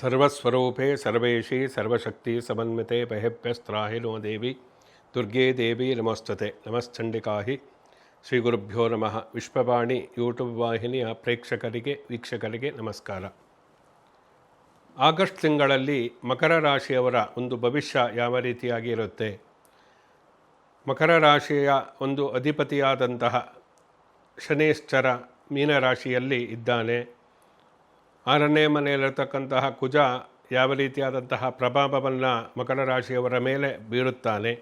ಸರ್ವಸ್ವರೂಪೇ ಸರ್ವೇಶಿ ಸರ್ವಶಕ್ತಿ ಸಮನ್ವಿತೆ ಬಹ್ಯಸ್ತ್ರಾಹಿ no ದೇವಿ ದುರ್ಗೇ ದೇವಿ ನಮಸ್ತತೆ ನಮಶ್ಚಂಡಿಕಾಹಿ ಶ್ರೀ ಗುರುಭ್ಯೋ ನಮಃ. Vishwavani YouTube ವಾಹಿನಿಯ ಪ್ರೇಕ್ಷಕರಿಗೆ ವೀಕ್ಷಕರಿಗೆ ನಮಸ್ಕಾರ. ಆಗಸ್ಟ್ ತಿಂಗಳಲ್ಲಿ ಮಕರ ರಾಶಿಯವರ ಒಂದು ಭವಿಷ್ಯ ಯಾವ ರೀತಿಯಾಗಿ ಇರುತ್ತೆ? ಮಕರ ರಾಶಿಯ ಒಂದು ಅಧಿಪತಿಯಾದಂತಹ ಶನೇಶ್ಚರ ಮೀನರಾಶಿಯಲ್ಲಿ ಇದ್ದಾನೆ. 6ನೇ ಮನೆಯಲ್ಲಿರತಕ್ಕಂತಹ ಕುಜ ಯಾವ ರೀತಿಯಾದಂತಹ ಪ್ರಭಾವವನ್ನು ಮಕರ ರಾಶಿಯವರ ಮೇಲೆ ಬೀರುತ್ತಾನೆ.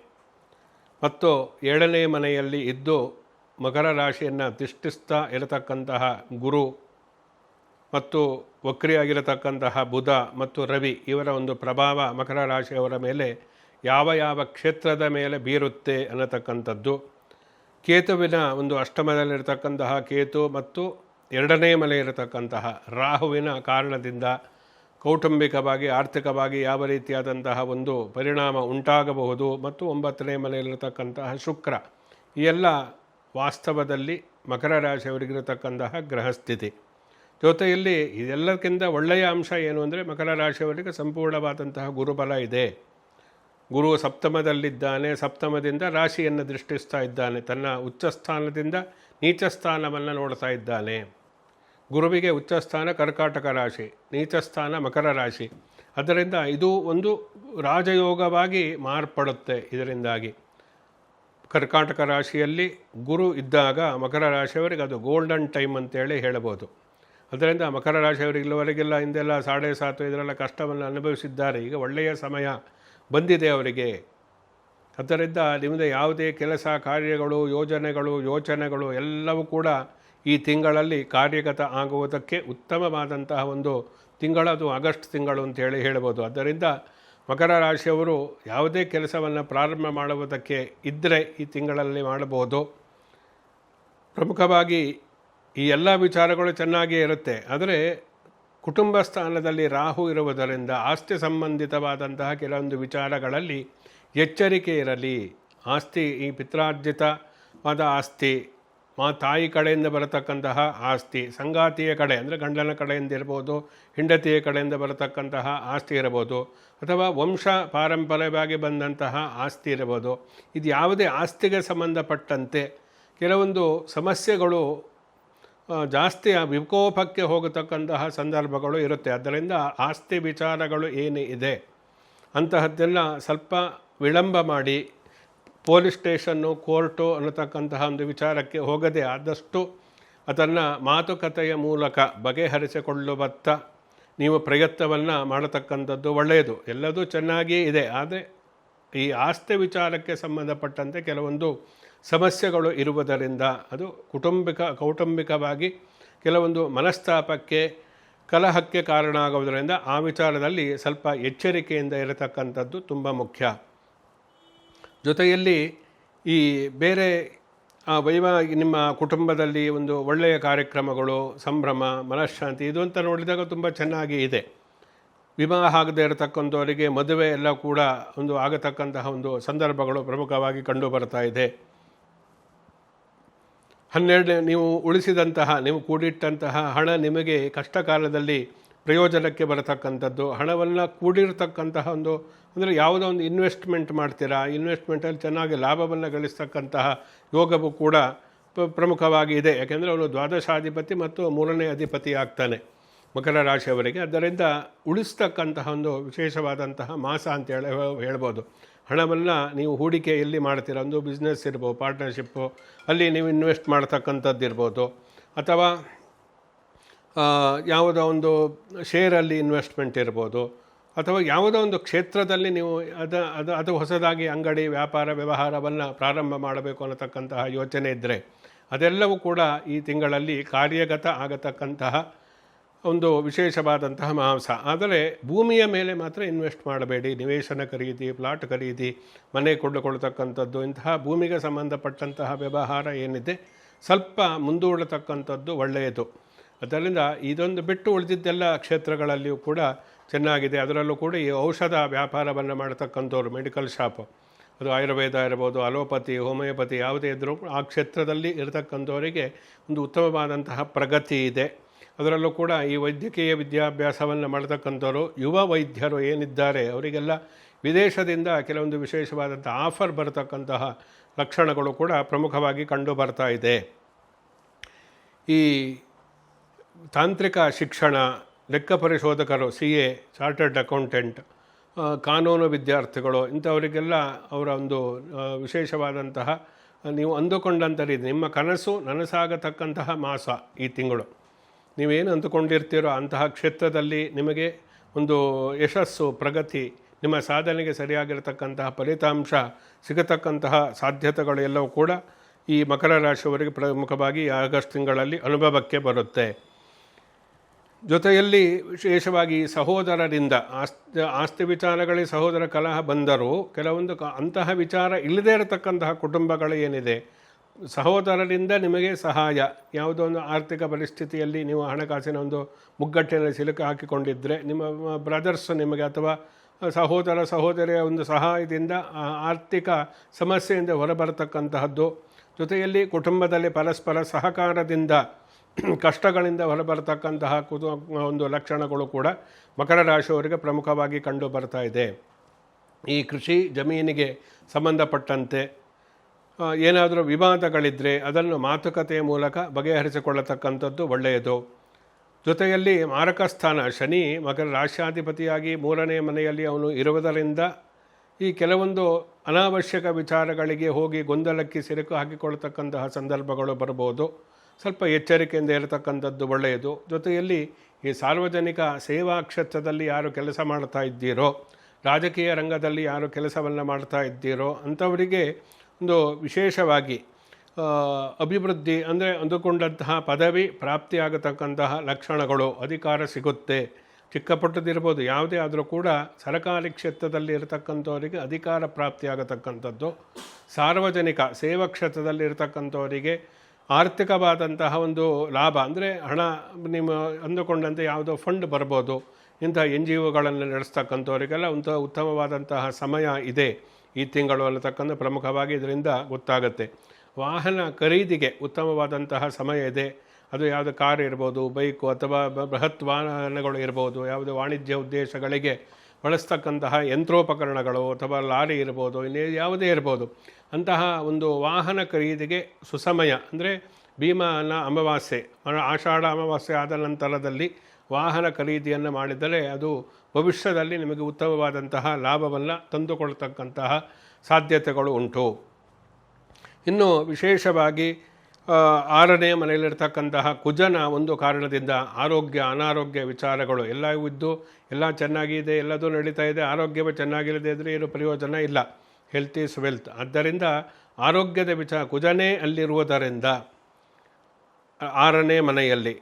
ಮತ್ತು 7ನೇ ಮನೆಯಲ್ಲಿ ಇದ್ದು ಮಕರ ರಾಶಿಯನ್ನು ದಿಷ್ಟಿಸ್ತಾ ಇರತಕ್ಕಂತಹ ಗುರು ಮತ್ತು ವಕ್ರಿಯಾಗಿರತಕ್ಕಂತಹ ಬುಧ ಮತ್ತು ರವಿ ಇವರ ಒಂದು ಪ್ರಭಾವ ಮಕರ ರಾಶಿಯವರ ಮೇಲೆ ಯಾವ ಯಾವ ಕ್ಷೇತ್ರದ ಮೇಲೆ ಬೀರುತ್ತೆ ಅನ್ನತಕ್ಕಂಥದ್ದು. ಕೇತುವಿನ ಒಂದು ಅಷ್ಟಮದಲ್ಲಿರತಕ್ಕಂತಹ ಕೇತು ಮತ್ತು 2ನೇ ಮನೆ ಇರತಕ್ಕಂತಹ ರಾಹುವಿನ ಕಾರಣದಿಂದ ಕೌಟುಂಬಿಕವಾಗಿ ಆರ್ಥಿಕವಾಗಿ ಯಾವ ರೀತಿಯಾದಂತಹ ಒಂದು ಪರಿಣಾಮ ಉಂಟಾಗಬಹುದು. ಮತ್ತು 9ನೇ ಮನೆಯಲ್ಲಿರತಕ್ಕಂತಹ ಶುಕ್ರ, ಈ ಎಲ್ಲ ವಾಸ್ತವದಲ್ಲಿ ಮಕರ ರಾಶಿಯವರಿಗಿರತಕ್ಕಂತಹ ಗ್ರಹಸ್ಥಿತಿ. ಜೊತೆಯಲ್ಲಿ ಇದೆಲ್ಲಕ್ಕಿಂತ ಒಳ್ಳೆಯ ಅಂಶ ಏನು ಅಂದರೆ ಮಕರ ರಾಶಿಯವರಿಗೆ ಸಂಪೂರ್ಣವಾದಂತಹ ಗುರುಬಲ ಇದೆ. ಗುರು ಸಪ್ತಮದಲ್ಲಿದ್ದಾನೆ, ಸಪ್ತಮದಿಂದ ರಾಶಿಯನ್ನು ದೃಷ್ಟಿಸ್ತಾ ಇದ್ದಾನೆ, ತನ್ನ ಉಚ್ಚ ಸ್ಥಾನದಿಂದ ನೀಚ ಸ್ಥಾನವನ್ನು ನೋಡ್ತಾ ಇದ್ದಾನೆ. ಗುರುವಿಗೆ ಉಚ್ಚಸ್ಥಾನ ಕರ್ಕಾಟಕ ರಾಶಿ, ನೀಚಸ್ಥಾನ ಮಕರ ರಾಶಿ. ಅದರಿಂದ ಇದು ಒಂದು ರಾಜಯೋಗವಾಗಿ ಮಾರ್ಪಡುತ್ತೆ. ಇದರಿಂದಾಗಿ ಕರ್ಕಾಟಕ ರಾಶಿಯಲ್ಲಿ ಗುರು ಇದ್ದಾಗ ಮಕರ ರಾಶಿಯವರಿಗೆ ಅದು ಗೋಲ್ಡನ್ ಟೈಮ್ ಅಂತೇಳಿ ಹೇಳಬಹುದು. ಅದರಿಂದ ಮಕರ ರಾಶಿಯವರಿಗೆ ಇಲ್ಲಿವರೆಗೆಲ್ಲ ಹಿಂದೆಲ್ಲ 7.5 ಇದರೆಲ್ಲ ಕಷ್ಟವನ್ನು ಅನುಭವಿಸಿದ್ದಾರೆ. ಈಗ ಒಳ್ಳೆಯ ಸಮಯ ಬಂದಿದೆ ಅವರಿಗೆ. ಅದರಿಂದ ನಿಮ್ಮದು ಯಾವುದೇ ಕೆಲಸ ಕಾರ್ಯಗಳು ಯೋಚನೆಗಳು ಎಲ್ಲವೂ ಕೂಡ ಈ ತಿಂಗಳಲ್ಲಿ ಕಾರ್ಯಗತ ಆಗುವುದಕ್ಕೆ ಉತ್ತಮವಾದಂತಹ ಒಂದು ತಿಂಗಳದು ಆಗಸ್ಟ್ ತಿಂಗಳು ಅಂತೇಳಿ ಹೇಳ್ಬೋದು. ಆದ್ದರಿಂದ ಮಕರ ರಾಶಿಯವರು ಯಾವುದೇ ಕೆಲಸವನ್ನು ಪ್ರಾರಂಭ ಮಾಡುವುದಕ್ಕೆ ಇದ್ದರೆ ಈ ತಿಂಗಳಲ್ಲಿ ಮಾಡಬಹುದು. ಪ್ರಮುಖವಾಗಿ ಈ ಎಲ್ಲ ವಿಚಾರಗಳು ಚೆನ್ನಾಗಿಯೇ ಇರುತ್ತೆ. ಆದರೆ ಕುಟುಂಬ ಸ್ಥಾನದಲ್ಲಿ ರಾಹು ಇರುವುದರಿಂದ ಆಸ್ತಿ ಸಂಬಂಧಿತವಾದಂತಹ ಕೆಲವೊಂದು ವಿಚಾರಗಳಲ್ಲಿ ಎಚ್ಚರಿಕೆ ಇರಲಿ. ಆಸ್ತಿ, ಈ ಪಿತ್ರಾರ್ಜಿತವಾದ ಆಸ್ತಿ, ತಾಯಿ ಕಡೆಯಿಂದ ಬರತಕ್ಕಂತಹ ಆಸ್ತಿ, ಸಂಗಾತಿಯ ಕಡೆ ಅಂದರೆ ಗಂಡನ ಕಡೆಯಿಂದ ಇರ್ಬೋದು, ಹೆಂಡತಿಯ ಕಡೆಯಿಂದ ಬರತಕ್ಕಂತಹ ಆಸ್ತಿ ಇರಬಹುದು, ಅಥವಾ ವಂಶ ಪಾರಂಪರ್ಯವಾಗಿ ಬಂದಂತಹ ಆಸ್ತಿ ಇರಬಹುದು. ಇದು ಯಾವುದೇ ಆಸ್ತಿಗೆ ಸಂಬಂಧಪಟ್ಟಂತೆ ಕೆಲವೊಂದು ಸಮಸ್ಯೆಗಳು ಜಾಸ್ತಿ ವಿಕೋಪಕ್ಕೆ ಹೋಗತಕ್ಕಂತಹ ಸಂದರ್ಭಗಳು ಇರುತ್ತೆ. ಆದ್ದರಿಂದ ಆಸ್ತಿ ವಿಚಾರಗಳು ಏನು ಇದೆ ಅಂತಹದ್ದೆಲ್ಲ ಸ್ವಲ್ಪ ವಿಳಂಬ ಮಾಡಿ ಪೊಲೀಸ್ ಸ್ಟೇಷನ್ನು, ಕೋರ್ಟು ಅನ್ನತಕ್ಕಂತಹ ಒಂದು ವಿಚಾರಕ್ಕೆ ಹೋಗದೆ ಆದಷ್ಟು ಅದನ್ನು ಮಾತುಕತೆಯ ಮೂಲಕ ಬಗೆಹರಿಸಿಕೊಳ್ಳುವತ್ತ ನೀವು ಪ್ರಯತ್ನವನ್ನು ಮಾಡತಕ್ಕಂಥದ್ದು ಒಳ್ಳೆಯದು. ಎಲ್ಲದೂ ಚೆನ್ನಾಗಿಯೇ ಇದೆ. ಆದರೆ ಈ ಆಸ್ತಿ ವಿಚಾರಕ್ಕೆ ಸಂಬಂಧಪಟ್ಟಂತೆ ಕೆಲವೊಂದು ಸಮಸ್ಯೆಗಳು ಇರುವುದರಿಂದ ಅದು ಕೌಟುಂಬಿಕವಾಗಿ ಕೆಲವೊಂದು ಮನಸ್ತಾಪಕ್ಕೆ, ಕಲಹಕ್ಕೆ ಕಾರಣ ಆಗುವುದರಿಂದ ಆ ವಿಚಾರದಲ್ಲಿ ಸ್ವಲ್ಪ ಎಚ್ಚರಿಕೆಯಿಂದ ಇರತಕ್ಕಂಥದ್ದು ತುಂಬ ಮುಖ್ಯ. ಜೊತೆಯಲ್ಲಿ ಈ ಬೇರೆ ನಿಮ್ಮ ಕುಟುಂಬದಲ್ಲಿ ಒಂದು ಒಳ್ಳೆಯ ಕಾರ್ಯಕ್ರಮಗಳು, ಸಂಭ್ರಮ, ಮನಃಶಾಂತಿ ಇದು ಅಂತ ನೋಡಿದಾಗ ತುಂಬ ಚೆನ್ನಾಗಿ ಇದೆ. ವಿವಾಹ ಆಗದೇ ಇರತಕ್ಕಂಥವರಿಗೆ ಮದುವೆ ಎಲ್ಲ ಕೂಡ ಒಂದು ಆಗತಕ್ಕಂತಹ ಒಂದು ಸಂದರ್ಭಗಳು ಪ್ರಮುಖವಾಗಿ ಕಂಡು ಬರ್ತಾ ಇದೆ. 12 ನೀವು ಉಳಿಸಿದಂತಹ, ನೀವು ಕೂಡಿಟ್ಟಂತಹ ಹಣ ನಿಮಗೆ ಕಷ್ಟ ಕಾಲದಲ್ಲಿ ಪ್ರಯೋಜನಕ್ಕೆ ಬರತಕ್ಕಂಥದ್ದು. ಹಣವನ್ನು ಕೂಡಿರ್ತಕ್ಕಂತಹ ಒಂದು ಅಂದರೆ ಯಾವುದೋ ಒಂದು ಇನ್ವೆಸ್ಟ್ಮೆಂಟ್ ಮಾಡ್ತೀರಾ, ಇನ್ವೆಸ್ಟ್ಮೆಂಟಲ್ಲಿ ಚೆನ್ನಾಗಿ ಲಾಭವನ್ನು ಗಳಿಸ್ತಕ್ಕಂತಹ ಯೋಗವು ಕೂಡ ಪ್ರಮುಖವಾಗಿ ಇದೆ. ಯಾಕೆಂದರೆ ಅವನು ದ್ವಾದಶಾಧಿಪತಿ ಮತ್ತು 3ನೇ ಅಧಿಪತಿ ಆಗ್ತಾನೆ ಮಕರ ರಾಶಿಯವರಿಗೆ. ಅದರಿಂದ ಉಳಿಸ್ತಕ್ಕಂತಹ ಒಂದು ವಿಶೇಷವಾದಂತಹ ಮಾಸ ಅಂತ ಹೇಳ್ಬೋದು. ಹಣವನ್ನು ನೀವು ಹೂಡಿಕೆ ಎಲ್ಲಿ ಮಾಡ್ತೀರಾ, ಒಂದು ಬಿಸ್ನೆಸ್ ಇರ್ಬೋದು, ಪಾರ್ಟ್ನರ್ಶಿಪ್ಪು, ಅಲ್ಲಿ ನೀವು ಇನ್ವೆಸ್ಟ್ ಮಾಡ್ತಕ್ಕಂಥದ್ದು ಇರ್ಬೋದು, ಅಥವಾ ಯಾವುದೋ ಒಂದು ಶೇರಲ್ಲಿ ಇನ್ವೆಸ್ಟ್ಮೆಂಟ್ ಇರ್ಬೋದು, ಅಥವಾ ಯಾವುದೋ ಒಂದು ಕ್ಷೇತ್ರದಲ್ಲಿ ನೀವು ಅದು ಹೊಸದಾಗಿ ಅಂಗಡಿ ವ್ಯವಹಾರವನ್ನು ಪ್ರಾರಂಭ ಮಾಡಬೇಕು ಅನ್ನತಕ್ಕಂತಹ ಯೋಚನೆ ಇದ್ದರೆ ಅದೆಲ್ಲವೂ ಕೂಡ ಈ ತಿಂಗಳಲ್ಲಿ ಕಾರ್ಯಗತ ಆಗತಕ್ಕಂತಹ ಒಂದು ವಿಶೇಷವಾದಂತಹ ಮಾಂಸ. ಆದರೆ ಭೂಮಿಯ ಮೇಲೆ ಮಾತ್ರ ಇನ್ವೆಸ್ಟ್ ಮಾಡಬೇಡಿ. ನಿವೇಶನ ಖರೀದಿ, ಪ್ಲಾಟ್ ಖರೀದಿ, ಮನೆ ಕೊಂಡುಕೊಳ್ತಕ್ಕಂಥದ್ದು, ಇಂತಹ ಭೂಮಿಗೆ ಸಂಬಂಧಪಟ್ಟಂತಹ ವ್ಯವಹಾರ ಏನಿದೆ ಸ್ವಲ್ಪ ಮುಂದೂಡತಕ್ಕಂಥದ್ದು ಒಳ್ಳೆಯದು. ಅದರಿಂದ ಇದೊಂದು ಬಿಟ್ಟು ಉಳಿದಿದ್ದೆಲ್ಲ ಕ್ಷೇತ್ರಗಳಲ್ಲಿಯೂ ಕೂಡ ಚೆನ್ನಾಗಿದೆ. ಅದರಲ್ಲೂ ಕೂಡ ಈ ಔಷಧ ವ್ಯಾಪಾರವನ್ನು ಮಾಡತಕ್ಕಂಥವ್ರು, ಮೆಡಿಕಲ್ ಶಾಪು, ಅದು ಆಯುರ್ವೇದ ಇರ್ಬೋದು, ಅಲೋಪತಿ, ಹೋಮಿಯೋಪತಿ ಯಾವುದೇ ಇದ್ದರೂ ಆ ಕ್ಷೇತ್ರದಲ್ಲಿ ಇರತಕ್ಕಂಥವರಿಗೆ ಒಂದು ಉತ್ತಮವಾದಂತಹ ಪ್ರಗತಿ ಇದೆ. ಅದರಲ್ಲೂ ಕೂಡ ಈ ವೈದ್ಯಕೀಯ ವಿದ್ಯಾಭ್ಯಾಸವನ್ನು ಮಾಡತಕ್ಕಂಥವರು ಯುವ ವೈದ್ಯರು ಏನಿದ್ದಾರೆ ಅವರಿಗೆಲ್ಲ ವಿದೇಶದಿಂದ ಕೆಲವೊಂದು ವಿಶೇಷವಾದಂಥ ಆಫರ್ ಬರತಕ್ಕಂತಹ ಲಕ್ಷಣಗಳು ಕೂಡ ಪ್ರಮುಖವಾಗಿ ಕಂಡು ಬರ್ತಾ ಇದೆ. ಈ ತಾಂತ್ರಿಕ ಶಿಕ್ಷಣ, ಲೆಕ್ಕ ಪರಿಶೋಧಕರು, CA, ಚಾರ್ಟರ್ಡ್ ಅಕೌಂಟೆಂಟ್, ಕಾನೂನು ವಿದ್ಯಾರ್ಥಿಗಳು ಇಂಥವರಿಗೆಲ್ಲ ಅವರ ಒಂದು ವಿಶೇಷವಾದಂತಹ ನೀವು ಅಂದುಕೊಂಡಂಥ ರೀತಿ ನಿಮ್ಮ ಕನಸು ನನಸಾಗತಕ್ಕಂತಹ ಮಾಸ ಈ ತಿಂಗಳು. ನೀವೇನು ಅಂದುಕೊಂಡಿರ್ತೀರೋ ಅಂತಹ ಕ್ಷೇತ್ರದಲ್ಲಿ ನಿಮಗೆ ಒಂದು ಯಶಸ್ಸು, ಪ್ರಗತಿ, ನಿಮ್ಮ ಸಾಧನೆಗೆ ಸರಿಯಾಗಿರತಕ್ಕಂತಹ ಫಲಿತಾಂಶ ಸಿಗತಕ್ಕಂತಹ ಸಾಧ್ಯತೆಗಳು ಎಲ್ಲವೂ ಕೂಡ ಈ ಮಕರ ರಾಶಿಯವರಿಗೆ ಪ್ರಮುಖವಾಗಿ ಆಗಸ್ಟ್ ತಿಂಗಳಲ್ಲಿ ಅನುಭವಕ್ಕೆ ಬರುತ್ತೆ. ಜೊತೆಯಲ್ಲಿ ವಿಶೇಷವಾಗಿ ಸಹೋದರರಿಂದ ಆಸ್ತಿ ವಿಚಾರಗಳಿಗೆ ಸಹೋದರ ಕಲಹ ಬಂದರೂ ಕೆಲವೊಂದು ಅಂತಹ ವಿಚಾರ ಇಲ್ಲದೇ ಇರತಕ್ಕಂತಹ ಕುಟುಂಬಗಳು ಏನಿದೆ, ಸಹೋದರರಿಂದ ನಿಮಗೆ ಸಹಾಯ, ಯಾವುದೋ ಒಂದು ಆರ್ಥಿಕ ಪರಿಸ್ಥಿತಿಯಲ್ಲಿ ನೀವು ಹಣಕಾಸಿನ ಒಂದು ಮುಗ್ಗಟ್ಟಿನಲ್ಲಿ ಸಿಲುಕು ಹಾಕಿಕೊಂಡಿದ್ದರೆ ನಿಮ್ಮ ಬ್ರದರ್ಸ್ ನಿಮಗೆ ಅಥವಾ ಸಹೋದರಿಯ ಒಂದು ಸಹಾಯದಿಂದ ಆರ್ಥಿಕ ಸಮಸ್ಯೆಯಿಂದ ಹೊರಬರತಕ್ಕಂತಹದ್ದು. ಜೊತೆಯಲ್ಲಿ ಕುಟುಂಬದಲ್ಲಿ ಪರಸ್ಪರ ಸಹಕಾರದಿಂದ ಕಷ್ಟಗಳಿಂದ ಹೊರಬರತಕ್ಕಂತಹ ಒಂದು ಲಕ್ಷಣಗಳು ಕೂಡ ಮಕರ ರಾಶಿಯವರಿಗೆ ಪ್ರಮುಖವಾಗಿ ಕಂಡು ಬರ್ತಾ ಇದೆ. ಈ ಕೃಷಿ ಜಮೀನಿಗೆ ಸಂಬಂಧಪಟ್ಟಂತೆ ಏನಾದರೂ ವಿವಾದಗಳಿದ್ದರೆ ಅದನ್ನು ಮಾತುಕತೆಯ ಮೂಲಕ ಬಗೆಹರಿಸಿಕೊಳ್ಳತಕ್ಕಂಥದ್ದು ಒಳ್ಳೆಯದು. ಜೊತೆಯಲ್ಲಿ ಮಾರಕ ಸ್ಥಾನ ಶನಿ ಮಕರ ರಾಶ್ಯಾಧಿಪತಿಯಾಗಿ 3ನೇ ಮನೆಯಲ್ಲಿ ಅವನು ಇರುವುದರಿಂದ ಈ ಕೆಲವೊಂದು ಅನಾವಶ್ಯಕ ವಿಚಾರಗಳಿಗೆ ಹೋಗಿ ಗೊಂದಲಕ್ಕೆ ಸಿಲುಕು ಹಾಕಿಕೊಳ್ತಕ್ಕಂತಹ ಸಂದರ್ಭಗಳು ಬರ್ಬೋದು. ಸ್ವಲ್ಪ ಎಚ್ಚರಿಕೆಯಿಂದ ಇರತಕ್ಕಂಥದ್ದು ಒಳ್ಳೆಯದು. ಜೊತೆಯಲ್ಲಿ ಈ ಸಾರ್ವಜನಿಕ ಸೇವಾ ಕ್ಷೇತ್ರದಲ್ಲಿ ಯಾರು ಕೆಲಸ ಮಾಡ್ತಾ ಇದ್ದೀರೋ, ರಾಜಕೀಯ ರಂಗದಲ್ಲಿ ಯಾರು ಕೆಲಸವನ್ನು ಮಾಡ್ತಾ ಇದ್ದೀರೋ ಅಂಥವರಿಗೆ ಒಂದು ವಿಶೇಷವಾಗಿ ಅಭಿವೃದ್ಧಿ ಅಂದರೆ ಅಂದುಕೊಂಡಂತಹ ಪದವಿ ಪ್ರಾಪ್ತಿಯಾಗತಕ್ಕಂತಹ ಲಕ್ಷಣಗಳು, ಅಧಿಕಾರ ಸಿಗುತ್ತೆ. ಚಿಕ್ಕ ಪುಟ್ಟದಿರ್ಬೋದು, ಯಾವುದೇ ಆದರೂ ಕೂಡ ಸರ್ಕಾರಿ ಕ್ಷೇತ್ರದಲ್ಲಿ ಇರತಕ್ಕಂಥವರಿಗೆ ಅಧಿಕಾರ ಪ್ರಾಪ್ತಿಯಾಗತಕ್ಕಂಥದ್ದು. ಸಾರ್ವಜನಿಕ ಸೇವಾ ಕ್ಷೇತ್ರದಲ್ಲಿ ಇರತಕ್ಕಂಥವರಿಗೆ ಆರ್ಥಿಕವಾದಂತಹ ಒಂದು ಲಾಭ ಅಂದರೆ ಹಣ ನಿಮ್ಮ ಅಂದುಕೊಂಡಂತೆ ಯಾವುದೋ ಫಂಡ್ ಬರ್ಬೋದು. ಇಂಥ NGOಗಳನ್ನು ನಡೆಸ್ತಕ್ಕಂಥವರಿಗೆಲ್ಲ ಉತ್ತಮವಾದಂತಹ ಸಮಯ ಇದೆ ಈ ತಿಂಗಳು ಅನ್ನತಕ್ಕಂಥ ಪ್ರಮುಖವಾಗಿ ಇದರಿಂದ ಗೊತ್ತಾಗುತ್ತೆ. ವಾಹನ ಖರೀದಿಗೆ ಉತ್ತಮವಾದಂತಹ ಸಮಯ ಇದೆ. ಅದು ಯಾವುದೇ ಕಾರ್ ಇರ್ಬೋದು, ಬೈಕು ಅಥವಾ ಬೃಹತ್ ವಾಹನಗಳು ಇರ್ಬೋದು, ಯಾವುದೇ ವಾಣಿಜ್ಯ ಉದ್ದೇಶಗಳಿಗೆ ಬಳಸ್ತಕ್ಕಂತಹ ಯಂತ್ರೋಪಕರಣಗಳು ಅಥವಾ ಲಾರಿ ಇರ್ಬೋದು, ಇನ್ನೇ ಯಾವುದೇ ಇರ್ಬೋದು, ಅಂತಹ ಒಂದು ವಾಹನ ಖರೀದಿಗೆ ಸುಸಮಯ. ಅಂದರೆ ಭೀಮನ ಅಮಾವಾಸ್ಯೆ, ಆಷಾಢ ಅಮಾವಾಸ್ಯೆ ಆದ ನಂತರದಲ್ಲಿ ವಾಹನ ಖರೀದಿಯನ್ನು ಮಾಡಿದರೆ ಅದು ಭವಿಷ್ಯದಲ್ಲಿ ನಿಮಗೆ ಉತ್ತಮವಾದಂತಹ ಲಾಭವನ್ನು ತಂದುಕೊಳ್ತಕ್ಕಂತಹ ಸಾಧ್ಯತೆಗಳು ಉಂಟು. ಇನ್ನು ವಿಶೇಷವಾಗಿ 6ನೇ ಮನೆಯಲ್ಲಿರ್ತಕ್ಕಂತಹ ಕುಜನ ಒಂದು ಕಾರಣದಿಂದ ಆರೋಗ್ಯ ಅನಾರೋಗ್ಯ ವಿಚಾರಗಳು ಎಲ್ಲವೂ ಇದ್ದು ಎಲ್ಲ ಚೆನ್ನಾಗಿದೆ, ಎಲ್ಲದೂ ನಡೀತಾ ಇದೆ, ಆರೋಗ್ಯವೇ ಚೆನ್ನಾಗಿಲ್ಲದೆ ಇದ್ದರೆ ಏನು ಪ್ರಯೋಜನ ಇಲ್ಲ. Health is wealth. ಆದ್ದರಿಂದ ಆರೋಗ್ಯದ ಕುಜನೇ ಅಲ್ಲಿರುವುದರಿಂದ 6ನೇ ಮನೆಯಲ್ಲಿ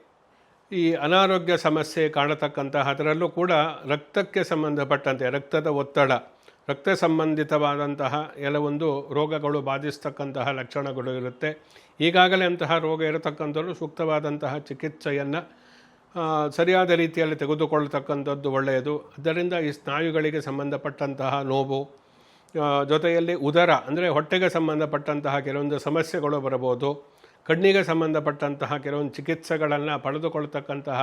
ಈ ಅನಾರೋಗ್ಯ ಸಮಸ್ಯೆ ಕಾಣತಕ್ಕಂತಹ, ಅದರಲ್ಲೂ ಕೂಡ ರಕ್ತಕ್ಕೆ ಸಂಬಂಧಪಟ್ಟಂತೆ ರಕ್ತದ ಒತ್ತಡ, ರಕ್ತ ಸಂಬಂಧಿತವಾದಂತಹ ಕೆಲವೊಂದು ರೋಗಗಳು ಬಾಧಿಸ್ತಕ್ಕಂತಹ ಲಕ್ಷಣಗಳು ಇರುತ್ತೆ. ಈಗಾಗಲೇ ಅಂತಹ ರೋಗ ಇರತಕ್ಕಂಥವ್ರು ಸೂಕ್ತವಾದಂತಹ ಚಿಕಿತ್ಸೆಯನ್ನು ಸರಿಯಾದ ರೀತಿಯಲ್ಲಿ ತೆಗೆದುಕೊಳ್ಳತಕ್ಕಂಥದ್ದು ಒಳ್ಳೆಯದು. ಅದರಿಂದ ಈ ಸ್ನಾಯುಗಳಿಗೆ ಸಂಬಂಧಪಟ್ಟಂತಹ ನೋವು, ಜೊತೆಯಲ್ಲಿ ಉದರ ಅಂದರೆ ಹೊಟ್ಟೆಗೆ ಸಂಬಂಧಪಟ್ಟಂತಹ ಕೆಲವೊಂದು ಸಮಸ್ಯೆಗಳು ಬರಬಹುದು. ಕಣ್ಣಿಗೆ ಸಂಬಂಧಪಟ್ಟಂತಹ ಕೆಲವೊಂದು ಚಿಕಿತ್ಸೆಗಳನ್ನು ಪಡೆದುಕೊಳ್ತಕ್ಕಂತಹ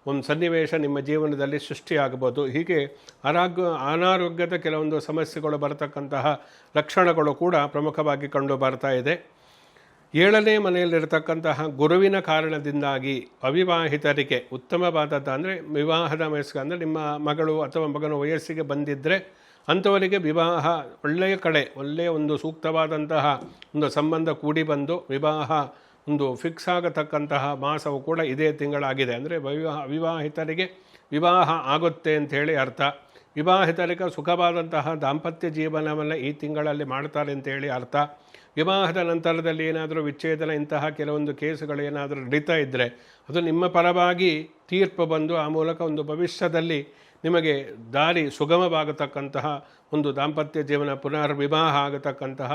ಒಂದು ಸನ್ನಿವೇಶ ನಿಮ್ಮ ಜೀವನದಲ್ಲಿ ಸೃಷ್ಟಿಯಾಗಬಹುದು. ಹೀಗೆ ಅನಾರೋಗ್ಯದ ಕೆಲವೊಂದು ಸಮಸ್ಯೆಗಳು ಬರತಕ್ಕಂತಹ ಲಕ್ಷಣಗಳು ಕೂಡ ಪ್ರಮುಖವಾಗಿ ಕಂಡು ಬರ್ತಾ ಇದೆ. 7ನೇ ಮನೆಯಲ್ಲಿರತಕ್ಕಂತಹ ಗುರುವಿನ ಕಾರಣದಿಂದಾಗಿ ಅವಿವಾಹಿತರಿಗೆ ಉತ್ತಮವಾದದ್ದು ಅಂದರೆ ವಿವಾಹದ ವಯಸ್ಸು ಅಂದರೆ ನಿಮ್ಮ ಮಗಳು ಅಥವಾ ಮಗನ ವಯಸ್ಸಿಗೆ ಬಂದಿದ್ದರೆ ಅಂಥವರಿಗೆ ವಿವಾಹ ಒಳ್ಳೆಯ ಕಡೆ ಒಳ್ಳೆಯ ಒಂದು ಸೂಕ್ತವಾದಂತಹ ಒಂದು ಸಂಬಂಧ ಕೂಡಿ ಬಂದು ವಿವಾಹ ಒಂದು ಫಿಕ್ಸ್ ಆಗತಕ್ಕಂತಹ ಮಾಸವು ಕೂಡ ಇದೇ ತಿಂಗಳಾಗಿದೆ. ಅಂದರೆ ಅವಿವಾಹಿತರಿಗೆ ವಿವಾಹ ಆಗುತ್ತೆ ಅಂಥೇಳಿ ಅರ್ಥ. ವಿವಾಹಿತರಿಗೆ ಸುಖವಾದಂತಹ ದಾಂಪತ್ಯ ಜೀವನವನ್ನು ಈ ತಿಂಗಳಲ್ಲಿ ಮಾಡ್ತಾರೆ ಅಂತೇಳಿ ಅರ್ಥ. ವಿವಾಹದ ನಂತರದಲ್ಲಿ ಏನಾದರೂ ವಿಚ್ಛೇದನ ಇಂತಹ ಕೆಲವೊಂದು ಕೇಸುಗಳು ಏನಾದರೂ ನಡೀತಾ ಇದ್ದರೆ ಅದು ನಿಮ್ಮ ಪರವಾಗಿ ತೀರ್ಪು ಬಂದು ಆ ಮೂಲಕ ಒಂದು ಭವಿಷ್ಯದಲ್ಲಿ ನಿಮಗೆ ದಾರಿ ಸುಗಮವಾಗತಕ್ಕಂತಹ ಒಂದು ದಾಂಪತ್ಯ ಜೀವನ ಪುನರ್ವಿವಾಹ ಆಗತಕ್ಕಂತಹ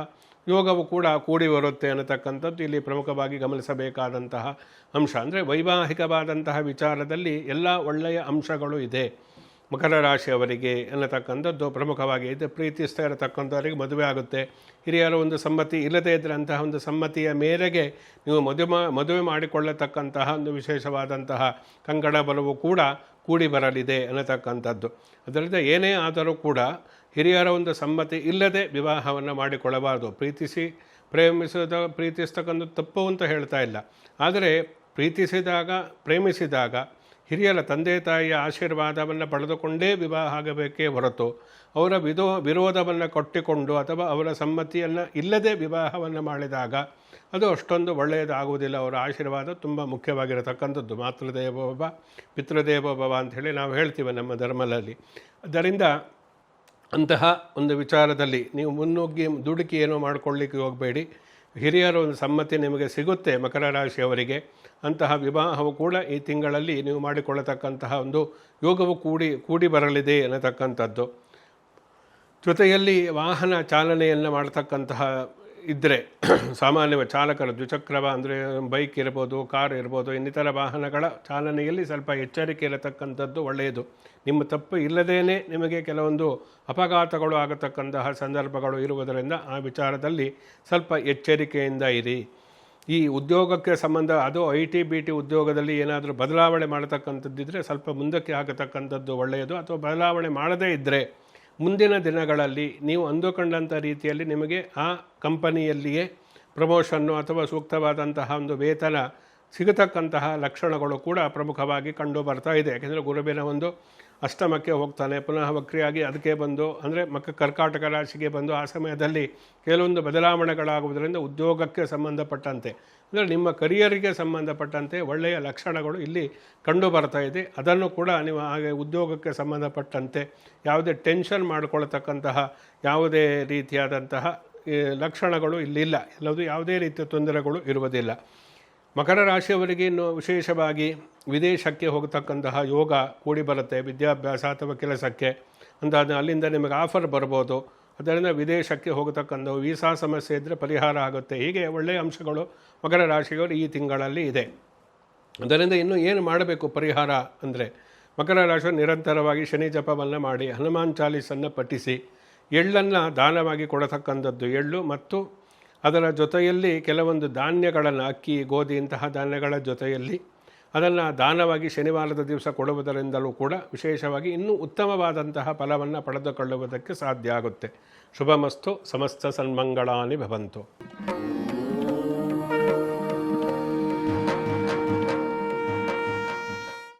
ಯೋಗವು ಕೂಡ ಕೂಡಿ ಬರುತ್ತೆ ಅನ್ನತಕ್ಕಂಥದ್ದು ಇಲ್ಲಿ ಪ್ರಮುಖವಾಗಿ ಗಮನಿಸಬೇಕಾದಂತಹ ಅಂಶ. ಅಂದರೆ ವೈವಾಹಿಕವಾದಂತಹ ವಿಚಾರದಲ್ಲಿ ಎಲ್ಲ ಒಳ್ಳೆಯ ಅಂಶಗಳು ಇದೆ. ಮಕರ ರಾಶಿಯವರಿಗೆ ಅನ್ನತಕ್ಕಂಥದ್ದು ಪ್ರಮುಖವಾಗಿ ಇದು. ಪ್ರೀತಿಸ್ತಾ ಇರತಕ್ಕಂಥವರಿಗೆ ಮದುವೆ ಆಗುತ್ತೆ. ಹಿರಿಯರ ಒಂದು ಸಮ್ಮತಿ ಇಲ್ಲದೇ ಇದ್ದರೆ ಅಂತಹ ಒಂದು ಸಮ್ಮತಿಯ ಮೇರೆಗೆ ನೀವು ಮದುವೆ ಮಾಡಿಕೊಳ್ಳತಕ್ಕಂತಹ ಒಂದು ವಿಶೇಷವಾದಂತಹ ಕಂಕಣ ಬಲವು ಕೂಡ ಕೂಡಿ ಬರಲಿದೆ ಅನ್ನತಕ್ಕಂಥದ್ದು. ಅದರಿಂದ ಏನೇ ಆದರೂ ಕೂಡ ಹಿರಿಯರ ಒಂದು ಸಮ್ಮತಿ ಇಲ್ಲದೆ ವಿವಾಹವನ್ನು ಮಾಡಿಕೊಳ್ಳಬಾರದು. ಪ್ರೀತಿಸ್ತಕ್ಕಂಥ ತಪ್ಪು ಅಂತ ಹೇಳ್ತಾ ಇಲ್ಲ. ಆದರೆ ಪ್ರೇಮಿಸಿದಾಗ ಹಿರಿಯರ ತಂದೆ ತಾಯಿಯ ಆಶೀರ್ವಾದವನ್ನು ಪಡೆದುಕೊಂಡೇ ವಿವಾಹ ಆಗಬೇಕೇ ಹೊರತು ಅವರ ವಿರೋಧವನ್ನು ಕೊಟ್ಟಿಕೊಂಡು ಅಥವಾ ಅವರ ಸಮ್ಮತಿಯನ್ನು ಇಲ್ಲದೆ ವಿವಾಹವನ್ನು ಮಾಡಿದಾಗ ಅದು ಅಷ್ಟೊಂದು ಒಳ್ಳೆಯದಾಗುವುದಿಲ್ಲ. ಅವರ ಆಶೀರ್ವಾದ ತುಂಬ ಮುಖ್ಯವಾಗಿರತಕ್ಕಂಥದ್ದು. ಮಾತೃದೇವೋಭವ ಪಿತೃದೇವೋಭವ ಅಂಥೇಳಿ ನಾವು ಹೇಳ್ತೀವಿ ನಮ್ಮ ಧರ್ಮದಲ್ಲಿ. ಅದರಿಂದ ಅಂತಹ ಒಂದು ವಿಚಾರದಲ್ಲಿ ನೀವು ಮುನ್ನುಗ್ಗಿ ದುಡುಕಿ ಏನೋ ಮಾಡಿಕೊಳ್ಳಿಕ್ಕೆ ಹೋಗಬೇಡಿ. ಹಿರಿಯರ ಒಂದು ಸಮ್ಮತಿ ನಿಮಗೆ ಸಿಗುತ್ತೆ ಮಕರ ರಾಶಿಯವರಿಗೆ. ಅಂತಹ ವಿವಾಹವು ಕೂಡ ಈ ತಿಂಗಳಲ್ಲಿ ನೀವು ಮಾಡಿಕೊಳ್ಳತಕ್ಕಂತಹ ಒಂದು ಯೋಗವು ಕೂಡಿ ಬರಲಿದೆ ಅನ್ನತಕ್ಕಂಥದ್ದು. ಜೊತೆಯಲ್ಲಿ ವಾಹನ ಚಾಲನೆಯನ್ನು ಮಾಡ್ತಕ್ಕಂತಹ ಇದ್ದರೆ ಸಾಮಾನ್ಯ ಚಾಲಕರು ದ್ವಿಚಕ್ರವ ಅಂದರೆ ಬೈಕ್ ಇರ್ಬೋದು, ಕಾರ್ ಇರ್ಬೋದು, ಇನ್ನಿತರ ವಾಹನಗಳ ಚಾಲನೆಯಲ್ಲಿ ಸ್ವಲ್ಪ ಎಚ್ಚರಿಕೆ ಇರತಕ್ಕಂಥದ್ದು ಒಳ್ಳೆಯದು. ನಿಮ್ಮ ತಪ್ಪು ಇಲ್ಲದೇ ನಿಮಗೆ ಕೆಲವೊಂದು ಅಪಘಾತಗಳು ಆಗತಕ್ಕಂತಹ ಸಂದರ್ಭಗಳು ಇರುವುದರಿಂದ ಆ ವಿಚಾರದಲ್ಲಿ ಸ್ವಲ್ಪ ಎಚ್ಚರಿಕೆಯಿಂದ ಇರಿ. ಈ ಉದ್ಯೋಗಕ್ಕೆ ಸಂಬಂಧ ಅದು IT BT ಉದ್ಯೋಗದಲ್ಲಿ ಏನಾದರೂ ಬದಲಾವಣೆ ಮಾಡತಕ್ಕಂಥದ್ದಿದ್ದರೆ ಸ್ವಲ್ಪ ಮುಂದಕ್ಕೆ ಆಗತಕ್ಕಂಥದ್ದು ಒಳ್ಳೆಯದು. ಅಥವಾ ಬದಲಾವಣೆ ಮಾಡದೇ ಇದ್ದರೆ ಮುಂದಿನ ದಿನಗಳಲ್ಲಿ ನೀವು ಅಂದುಕೊಂಡಂಥ ರೀತಿಯಲ್ಲಿ ನಿಮಗೆ ಆ ಕಂಪನಿಯಲ್ಲಿಯೇ ಪ್ರಮೋಷನ್ನು ಅಥವಾ ಸೂಕ್ತವಾದಂತಹ ಒಂದು ವೇತನ ಸಿಗತಕ್ಕಂತಹ ಲಕ್ಷಣಗಳು ಕೂಡ ಪ್ರಮುಖವಾಗಿ ಕಂಡು ಬರ್ತಾ ಇದೆ. ಯಾಕೆಂದರೆ ಗುರುವಿನ ಒಂದು ಅಷ್ಟಮಕ್ಕೆ ಹೋಗ್ತಾನೆ, ಪುನಃ ವಕ್ರಿಯಾಗಿ ಅದಕ್ಕೆ ಬಂದು ಅಂದರೆ ಕರ್ಕಾಟಕ ರಾಶಿಗೆ ಬಂದು ಆ ಸಮಯದಲ್ಲಿ ಕೆಲವೊಂದು ಬದಲಾವಣೆಗಳಾಗುವುದರಿಂದ ಉದ್ಯೋಗಕ್ಕೆ ಸಂಬಂಧಪಟ್ಟಂತೆ ಅಂದರೆ ನಿಮ್ಮ ಕರಿಯರಿಗೆ ಸಂಬಂಧಪಟ್ಟಂತೆ ಒಳ್ಳೆಯ ಲಕ್ಷಣಗಳು ಇಲ್ಲಿ ಕಂಡು ಬರ್ತಾ ಇದೆ. ಅದನ್ನು ಕೂಡ ನೀವು ಹಾಗೆ ಉದ್ಯೋಗಕ್ಕೆ ಸಂಬಂಧಪಟ್ಟಂತೆ ಯಾವುದೇ ಟೆನ್ಷನ್ ಮಾಡಿಕೊಳ್ತಕ್ಕಂತಹ ಯಾವುದೇ ರೀತಿಯಾದಂತಹ ಲಕ್ಷಣಗಳು ಇಲ್ಲಿಲ್ಲ. ಎಲ್ಲದು ಯಾವುದೇ ರೀತಿಯ ತೊಂದರೆಗಳು ಇರುವುದಿಲ್ಲ. ಮಕರ ರಾಶಿಯವರಿಗೆ ಇನ್ನು ವಿಶೇಷವಾಗಿ ವಿದೇಶಕ್ಕೆ ಹೋಗತಕ್ಕಂತಹ ಯೋಗ ಕೂಡಿ ಬರುತ್ತೆ. ವಿದ್ಯಾಭ್ಯಾಸ ಅಥವಾ ಕೆಲಸಕ್ಕೆ ಅಂದಾಜು ಅಲ್ಲಿಂದ ನಿಮಗೆ ಆಫರ್ ಬರ್ಬೋದು. ಅದರಿಂದ ವಿದೇಶಕ್ಕೆ ಹೋಗತಕ್ಕಂಥ ವೀಸಾ ಸಮಸ್ಯೆ ಇದ್ದರೆ ಪರಿಹಾರ ಆಗುತ್ತೆ. ಹೀಗೆ ಒಳ್ಳೆಯ ಅಂಶಗಳು ಮಕರ ರಾಶಿಯವರು ಈ ತಿಂಗಳಲ್ಲಿ ಇದೆ. ಅದರಿಂದ ಇನ್ನು ಏನು ಮಾಡಬೇಕು ಪರಿಹಾರ ಅಂದರೆ ಮಕರ ರಾಶಿಯವರು ನಿರಂತರವಾಗಿ ಶನಿ ಜಪವನ್ನು ಮಾಡಿ, ಹನುಮಾನ್ ಚಾಲೀಸನ್ನು ಪಠಿಸಿ, ಎಳ್ಳನ್ನು ದಾನವಾಗಿ ಕೊಡತಕ್ಕಂಥದ್ದು. ಎಳ್ಳು ಮತ್ತು ಅದರ ಜೊತೆಯಲ್ಲಿ ಕೆಲವೊಂದು ಧಾನ್ಯಗಳನ್ನು ಅಕ್ಕಿ, ಗೋಧಿ ಇಂತಹ ಧಾನ್ಯಗಳ ಜೊತೆಯಲ್ಲಿ ಅದನ್ನು ದಾನವಾಗಿ ಶನಿವಾರದ ದಿವಸ ಕೊಡುವುದರಿಂದಲೂ ಕೂಡ ವಿಶೇಷವಾಗಿ ಇನ್ನೂ ಉತ್ತಮವಾದಂತಹ ಫಲವನ್ನು ಪಡೆದುಕೊಳ್ಳುವುದಕ್ಕೆ ಸಾಧ್ಯ ಆಗುತ್ತೆ. ಶುಭಮಸ್ತು. ಸಮಸ್ತ ಸನ್ಮಂಗಳಾನಿ ಭವಂತು.